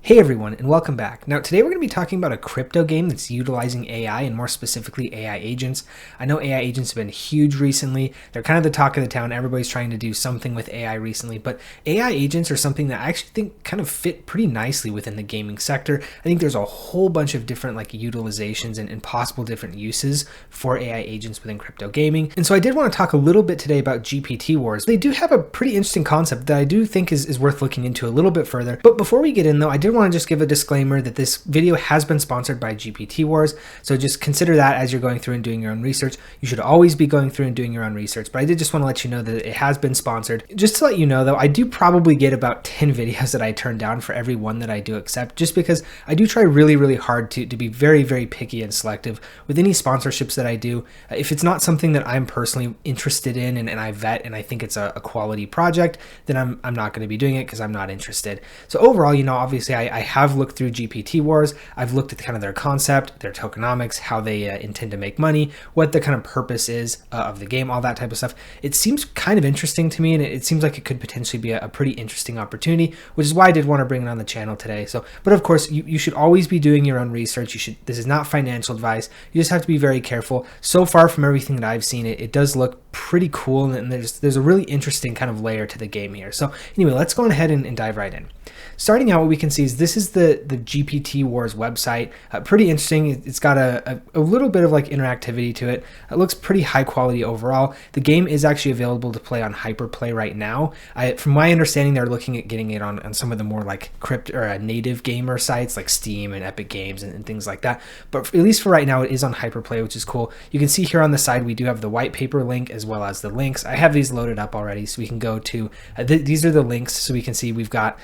Hey everyone, and welcome back. Now today we're going to be talking about a crypto game that's utilizing AI, and more specifically AI agents. I know AI agents have been huge recently. They're kind of the talk of the town. Everybody's trying to do something with AI recently, but AI agents are something that I actually think kind of fit pretty nicely within the gaming sector. I think there's a whole bunch of different utilizations and possible different uses for AI agents within crypto gaming. And so I did want to talk a little bit today about GPT Wars. They do have a pretty interesting concept that I do think is worth looking into a little bit further. But before we get in though, I did want to just give a disclaimer that this video has been sponsored by GPT Wars, so just consider that as you're going through and doing your own research. You should always be going through and doing your own research, but I did just want to let you know that it has been sponsored. Just to let you know though, I do probably get about 10 videos that I turn down for every one that I do accept, just because I do try really hard to be very picky and selective with any sponsorships that I do. If it's not something that I'm personally interested in and I vet and I think it's a quality project, then I'm not going to be doing it because I'm not interested. So overall, obviously I have looked through GPT Wars. I've looked at kind of their concept, their tokenomics, how they intend to make money, what the kind of purpose is of the game, all that type of stuff. It seems kind of interesting to me, and it seems like it could potentially be a pretty interesting opportunity, which is why I did want to bring it on the channel today. So, but of course, you should always be doing your own research. This is not financial advice. You just have to be very careful. So far from everything that I've seen, it does look pretty cool, and there's a really interesting kind of layer to the game here. So anyway, let's go ahead and dive right in. Starting out, what we can see is this is the GPT Wars website. Pretty interesting. It's got a little bit of interactivity to it. It looks pretty high quality overall. The game is actually available to play on Hyperplay right now. From my understanding, they're looking at getting it on some of the more native gamer sites like Steam and Epic Games and things like that. But at least for right now, it is on Hyperplay, which is cool. You can see here on the side, we do have the white paper link as well as the links. I have these loaded up already, so we can go to, these are the links, so we can see we've got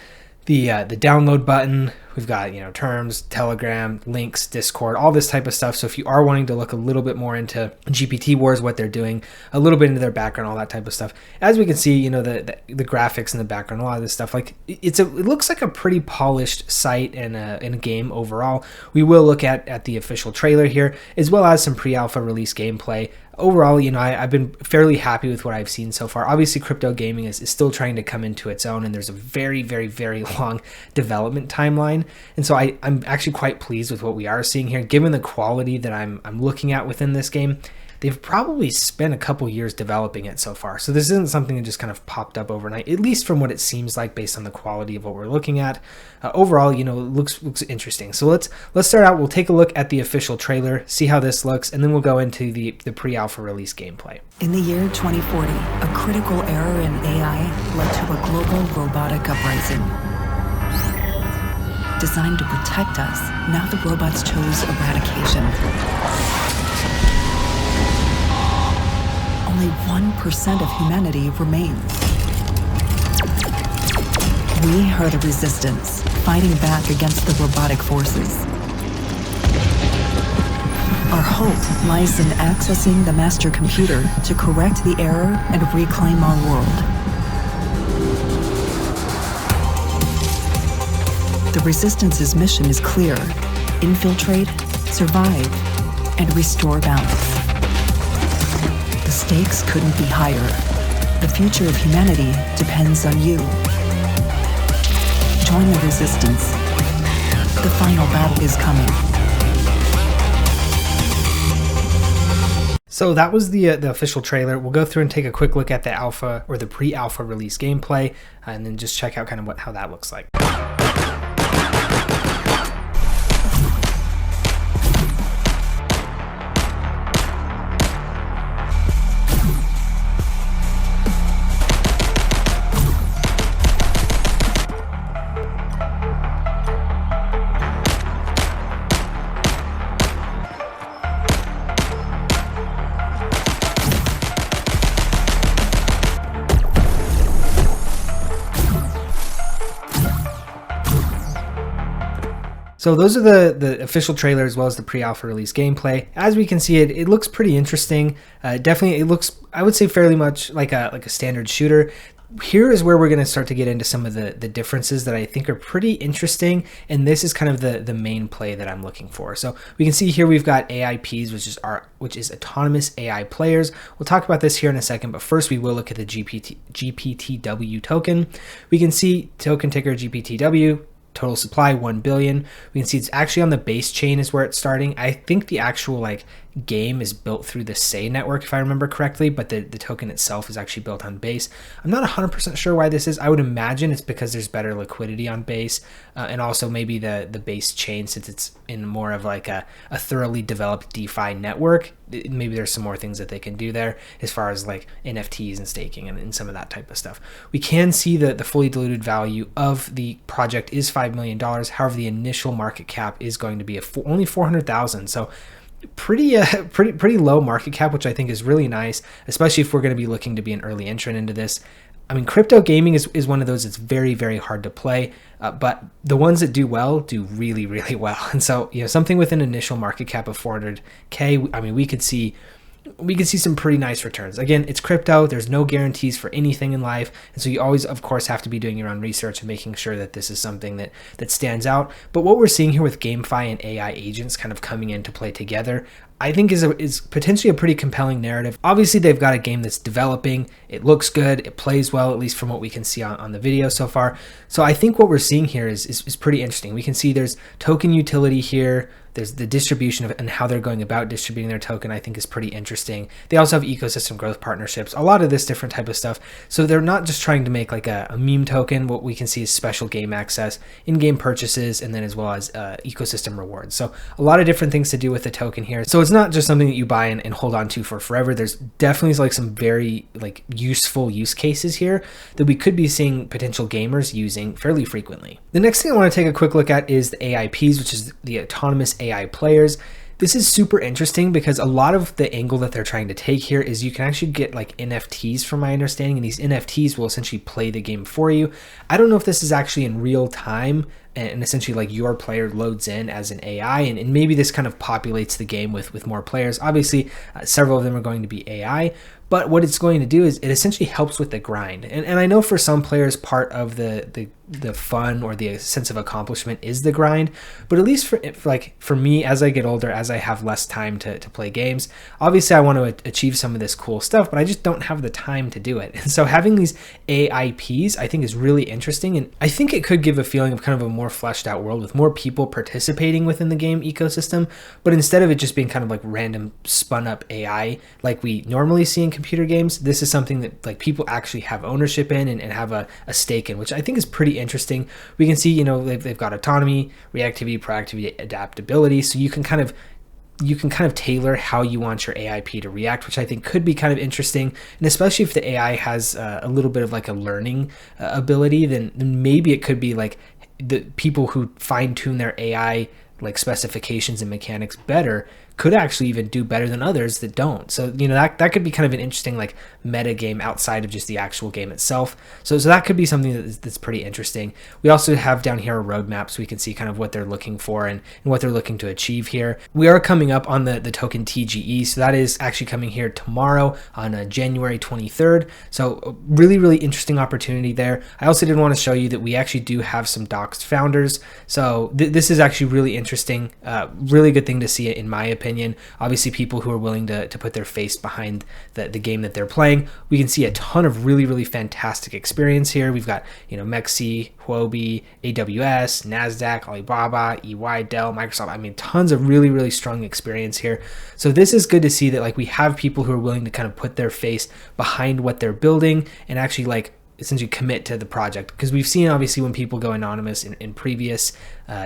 the download button, we've got terms, Telegram, links, Discord, all this type of stuff. So if you are wanting to look a little bit more into GPT Wars, what they're doing, a little bit into their background, all that type of stuff. As we can see, the graphics in the background, a lot of this stuff, it looks like a pretty polished site and a game overall. We will look at the official trailer here, as well as some pre-alpha release gameplay. Overall, I've been fairly happy with what I've seen so far. Obviously, crypto gaming is still trying to come into its own, and there's a very long development timeline. And so I'm actually quite pleased with what we are seeing here, given the quality that I'm looking at within this game. They've probably spent a couple years developing it so far. So this isn't something that just kind of popped up overnight, at least from what it seems like based on the quality of what we're looking at. Overall, it looks interesting. So let's start out. We'll take a look at the official trailer, see how this looks, and then we'll go into the pre-alpha release gameplay. In the year 2040, a critical error in AI led to a global robotic uprising. Designed to protect us, now the robots chose eradication. Only 1% of humanity remains. We are the resistance, fighting back against the robotic forces. Our hope lies in accessing the master computer to correct the error and reclaim our world. The Resistance's mission is clear: infiltrate, survive, and restore balance. The stakes couldn't be higher. The future of humanity depends on you. Join the Resistance. The final battle is coming. So that was the official trailer. We'll go through and take a quick look at the alpha or the pre-alpha release gameplay, and then just check out kind of how that looks like. So those are the official trailer as well as the pre-alpha release gameplay. As we can see, it looks pretty interesting. Definitely, it looks, I would say, fairly much like a standard shooter. Here is where we're going to start to get into some of the differences that I think are pretty interesting, and this is kind of the main play that I'm looking for. So we can see here we've got AIPs, which is autonomous AI players. We'll talk about this here in a second, but first we will look at the GPTW token. We can see token ticker GPTW. total supply 1 billion. We can see it's actually on the base chain is where it's starting. I think the actual like game is built through the Say network, if I remember correctly, but the token itself is actually built on Base. I'm not 100% sure why this is. I would imagine it's because there's better liquidity on Base, and also maybe the Base chain, since it's in more of like a thoroughly developed DeFi network, maybe there's some more things that they can do there as far as like NFTs and staking and some of that type of stuff. We can see that the fully diluted value of the project is $5 million. However, the initial market cap is going to be only 400,000. So pretty low market cap, which I think is really nice, especially if we're going to be looking to be an early entrant into this. I mean, crypto gaming is one of those that's very, very hard to play, but the ones that do well do really, really well. And so, something with an initial market cap of 400K, I mean, we could see some pretty nice returns. Again, it's crypto. There's no guarantees for anything in life. And so you always, of course, have to be doing your own research and making sure that this is something that stands out. But what we're seeing here with GameFi and AI agents kind of coming into play together, I think is potentially a pretty compelling narrative. Obviously, they've got a game that's developing. It looks good. It plays well, at least from what we can see on the video so far. So I think what we're seeing here is pretty interesting. We can see there's token utility here. There's the distribution of it and how they're going about distributing their token, I think is pretty interesting. They also have ecosystem growth partnerships, a lot of this different type of stuff. So they're not just trying to make like a meme token. What we can see is special game access, in-game purchases, and then as well as ecosystem rewards. So a lot of different things to do with the token here. So it's not just something that you buy and hold on to for forever. There's definitely like some very like useful use cases here that we could be seeing potential gamers using fairly frequently. The next thing I want to take a quick look at is the AIPs, which is the autonomous AI players. This is super interesting because a lot of the angle that they're trying to take here is you can actually get like NFTs from my understanding, and these NFTs will essentially play the game for you. I don't know if this is actually in real time and essentially like your player loads in as an AI, and maybe this kind of populates the game with more players. Obviously, several of them are going to be AI, but what it's going to do is it essentially helps with the grind. And I know for some players, part of the fun or the sense of accomplishment is the grind, but at least for me, as I get older, as I have less time to play games, obviously I want to achieve some of this cool stuff, but I just don't have the time to do it. And so having these AIPs, I think, is really interesting, and I think it could give a feeling of kind of a more fleshed out world with more people participating within the game ecosystem, but instead of it just being kind of like random spun up AI like we normally see in computer games, this is something that like people actually have ownership in and have a stake in, which I think is pretty interesting. We can see, they've got autonomy, reactivity, proactivity, adaptability, so you can kind of tailor how you want your AIP to react, which I think could be kind of interesting. And especially if the AI has a little bit of like a learning ability, then maybe it could be like the people who fine tune their AI like specifications and mechanics better could actually even do better than others that don't. So, that could be kind of an interesting like meta game outside of just the actual game itself. So that could be something that's pretty interesting. We also have down here a roadmap so we can see kind of what they're looking for and what they're looking to achieve here. We are coming up on the token TGE. So that is actually coming here tomorrow on January 23rd. So a really, really interesting opportunity there. I also did want to show you that we actually do have some doxed founders. So this is actually really interesting. Really good thing to see it in my opinion. Obviously, people who are willing to put their face behind the game that they're playing. We can see a ton of really, really fantastic experience here. We've got, Mexi, Huobi, AWS, NASDAQ, Alibaba, EY, Dell, Microsoft. I mean, tons of really, really strong experience here. So this is good to see that like we have people who are willing to kind of put their face behind what they're building and actually like essentially commit to the project, because we've seen obviously when people go anonymous in previous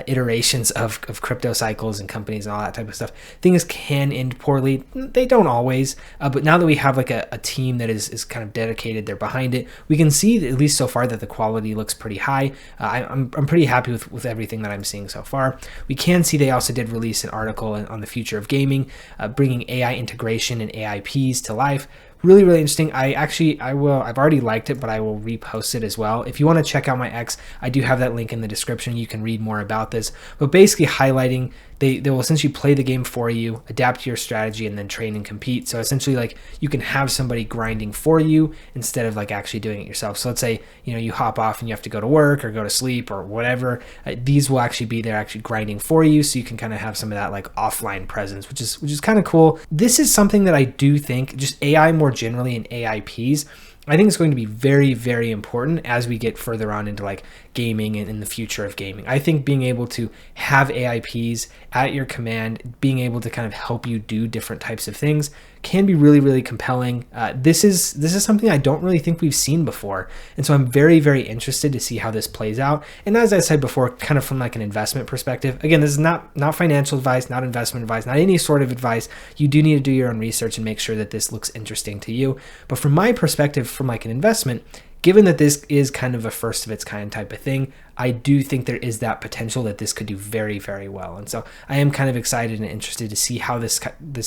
iterations of crypto cycles and companies and all that type of stuff, things can end poorly. They don't always, but now that we have like a team that is kind of dedicated, they're behind it, we can see at least so far that the quality looks pretty high. I'm pretty happy with everything that I'm seeing so far. We can see they also did release an article on the future of gaming, bringing AI integration and AIPs to life. Really, really interesting. I've already liked it, but I will repost it as well. If you want to check out my X, I do have that link in the description. You can read more about this, but basically highlighting they will essentially play the game for you, adapt to your strategy, and then train and compete. So essentially like you can have somebody grinding for you instead of like actually doing it yourself. So let's say, you hop off and you have to go to work or go to sleep or whatever. These will actually be there actually grinding for you. So you can kind of have some of that like offline presence, which is kind of cool. This is something that I do think just AI more generally and AIPs I think it's going to be very, very important as we get further on into like gaming and in the future of gaming. I think being able to have AIPs at your command, being able to kind of help you do different types of things can be really, really compelling. This is something I don't really think we've seen before. And so I'm very, very interested to see how this plays out. And as I said before, kind of from like an investment perspective, again, this is not financial advice, not investment advice, not any sort of advice. You do need to do your own research and make sure that this looks interesting to you. But from my perspective, from like an investment, given that this is kind of a first of its kind type of thing, I do think there is that potential that this could do very, very well. And so I am kind of excited and interested to see how this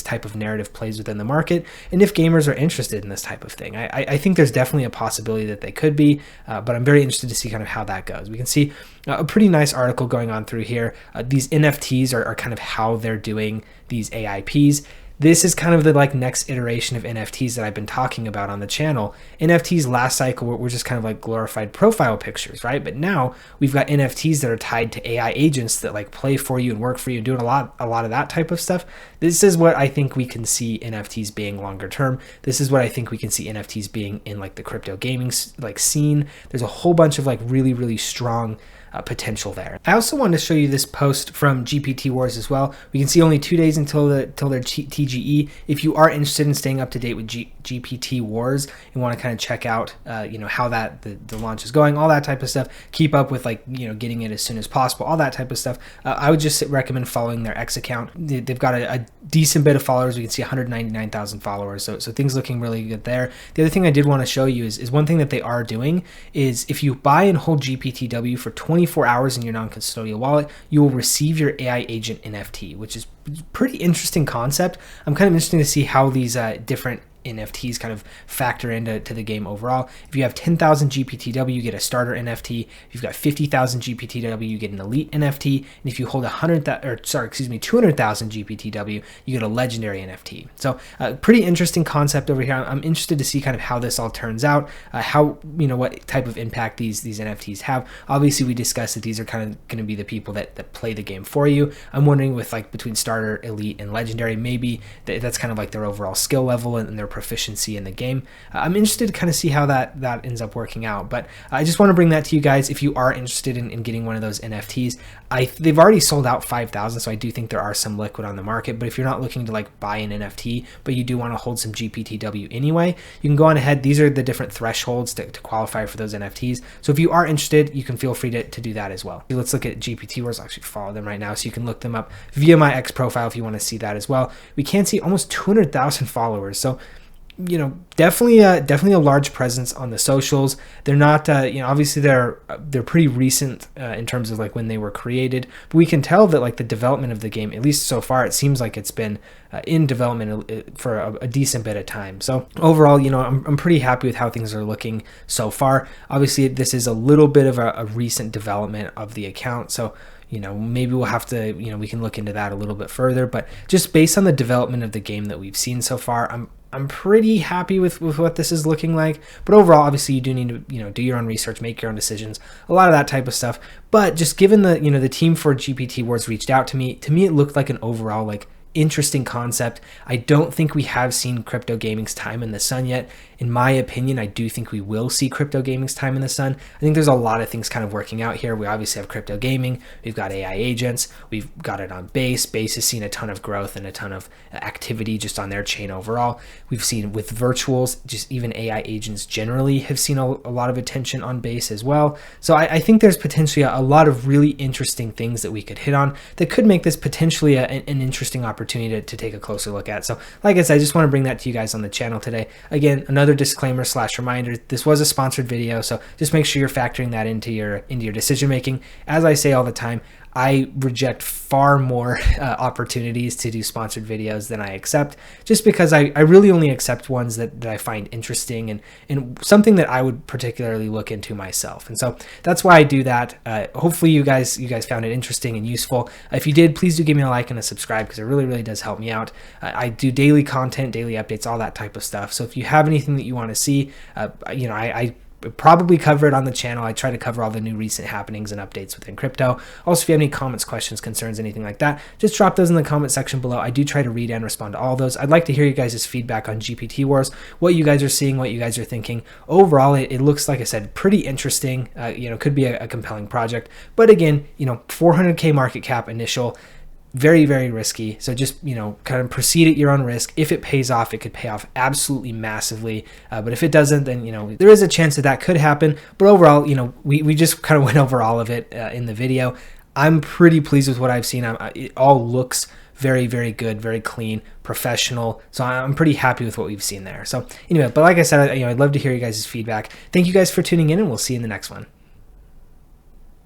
type of narrative plays within the market, and if gamers are interested in this type of thing. I think there's definitely a possibility that they could be, but I'm very interested to see kind of how that goes. We can see a pretty nice article going on through here. These NFTs are kind of how they're doing these AIPs. This is kind of the like next iteration of NFTs that I've been talking about on the channel. NFTs last cycle were just kind of like glorified profile pictures, right? But now we've got NFTs that are tied to AI agents that like play for you and work for you, doing a lot of that type of stuff. This is what I think we can see NFTs being longer term. This is what I think we can see NFTs being in like the crypto gaming like scene. There's a whole bunch of like really, really strong potential there. I also wanted to show you this post from GPT Wars as well. We can see only 2 days until their TGE. If you are interested in staying up to date with GPT Wars and want to kind of check out, how the launch is going, all that type of stuff, keep up with like, getting it as soon as possible, all that type of stuff. I would just recommend following their X account. They've got a decent bit of followers. We can see 199,000 followers. So things looking really good there. The other thing I did want to show you is one thing that they are doing is if you buy and hold GPTW for 24 hours in your non-custodial wallet, you will receive your AI agent NFT, which is a pretty interesting concept. I'm kind of interested to see how these different NFTs kind of factor into the game overall. If you have 10,000 GPTW, you get a starter NFT. If you've got 50,000 GPTW, you get an elite NFT. And if you hold 200,000 GPTW, you get a legendary NFT. So pretty interesting concept over here. I'm interested to see kind of how this all turns out, what type of impact these NFTs have. Obviously, we discussed that these are kind of going to be the people that play the game for you. I'm wondering with like between starter, elite, and legendary, maybe that's kind of like their overall skill level and their proficiency in the game. I'm interested to kind of see how that ends up working out, but I just want to bring that to you guys. If you are interested in getting one of those NFTs, they've already sold out 5,000, so I do think there are some liquid on the market. But if you're not looking to like buy an NFT, but you do want to hold some GPTW anyway, you can go on ahead. These are the different thresholds to qualify for those NFTs. So if you are interested, you can feel free to do that as well. Let's look at GPT Wars. I'll actually follow them right now, so you can look them up via my X profile if you want to see that as well. We can see almost 200,000 followers. So definitely a large presence on the socials. They're not, obviously they're pretty recent in terms of like when they were created, but we can tell that like the development of the game, at least so far, it seems like it's been in development for a decent bit of time. So overall, I'm pretty happy with how things are looking so far. Obviously, this is a little bit of a recent development of the account, so maybe we'll have to, we can look into that a little bit further. But just based on the development of the game that we've seen so far, I'm pretty happy with what this is looking like. But overall, obviously, you do need to do your own research, make your own decisions, a lot of that type of stuff. But just given the team for GPT Wars reached out to me it looked like an overall like interesting concept. I don't think we have seen crypto gaming's time in the sun yet. In my opinion, I do think we will see crypto gaming's time in the sun. I think there's a lot of things kind of working out here. We obviously have crypto gaming. We've got AI agents. We've got it on Base. Base has seen a ton of growth and a ton of activity just on their chain overall. We've seen with virtuals, just even AI agents generally have seen a lot of attention on Base as well. So I think there's potentially a lot of really interesting things that we could hit on that could make this potentially an interesting opportunity to take a closer look at. So like I said, I just want to bring that to you guys on the channel today. Again, another disclaimer / reminder, this was a sponsored video, so just make sure you're factoring that into your decision making. As I say all the time, I reject far more opportunities to do sponsored videos than I accept, just because I really only accept ones that I find interesting and something that I would particularly look into myself. And so that's why I do that. Hopefully you guys found it interesting and useful. If you did, please do give me a like and a subscribe, because it really does help me out. I do daily content, daily updates, all that type of stuff. So if you have anything that you want to see, I probably cover it on the channel. I try to cover all the new recent happenings and updates within crypto. Also, if you have any comments, questions, concerns, anything like that, just drop those in the comment section below. I do try to read and respond to all those. I'd like to hear you guys' feedback on GPT Wars, what you guys are seeing, what you guys are thinking. Overall, it looks, like I said, pretty interesting. Could be a compelling project. But again, 400K market cap initial, very, very risky. So just, kind of proceed at your own risk. If it pays off, it could pay off absolutely massively. But if it doesn't, then, there is a chance that could happen. But overall, we just kind of went over all of it in the video. I'm pretty pleased with what I've seen. It all looks very, very good, very clean, professional. So I'm pretty happy with what we've seen there. So anyway, but like I said, I'd love to hear you guys' feedback. Thank you guys for tuning in, and we'll see you in the next one.